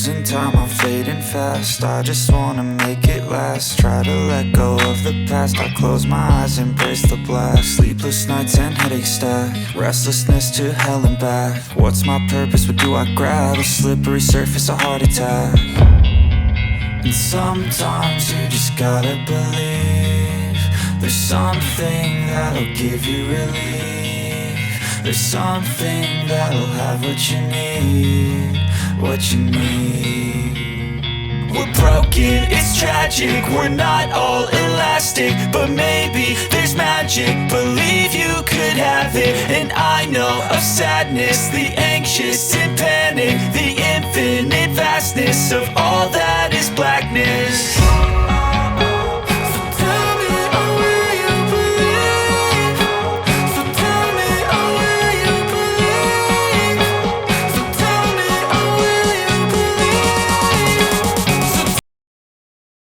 losing time, I'm fading fast. I just wanna make it last. Try to let go of the past. I close my eyes, embrace the blast. Sleepless nights and headaches stack. Restlessness to hell and back. What's my purpose, what do I grab? A slippery surface, a heart attack. And sometimes you just gotta believe there's something that'll give you relief. There's something that'll have what you need, what you need. We're broken, it's tragic, we're not all elastic, but maybe there's magic. Believe you could have it. And I know of sadness, the anxious and panic, the infinite vastness of all that is blackness.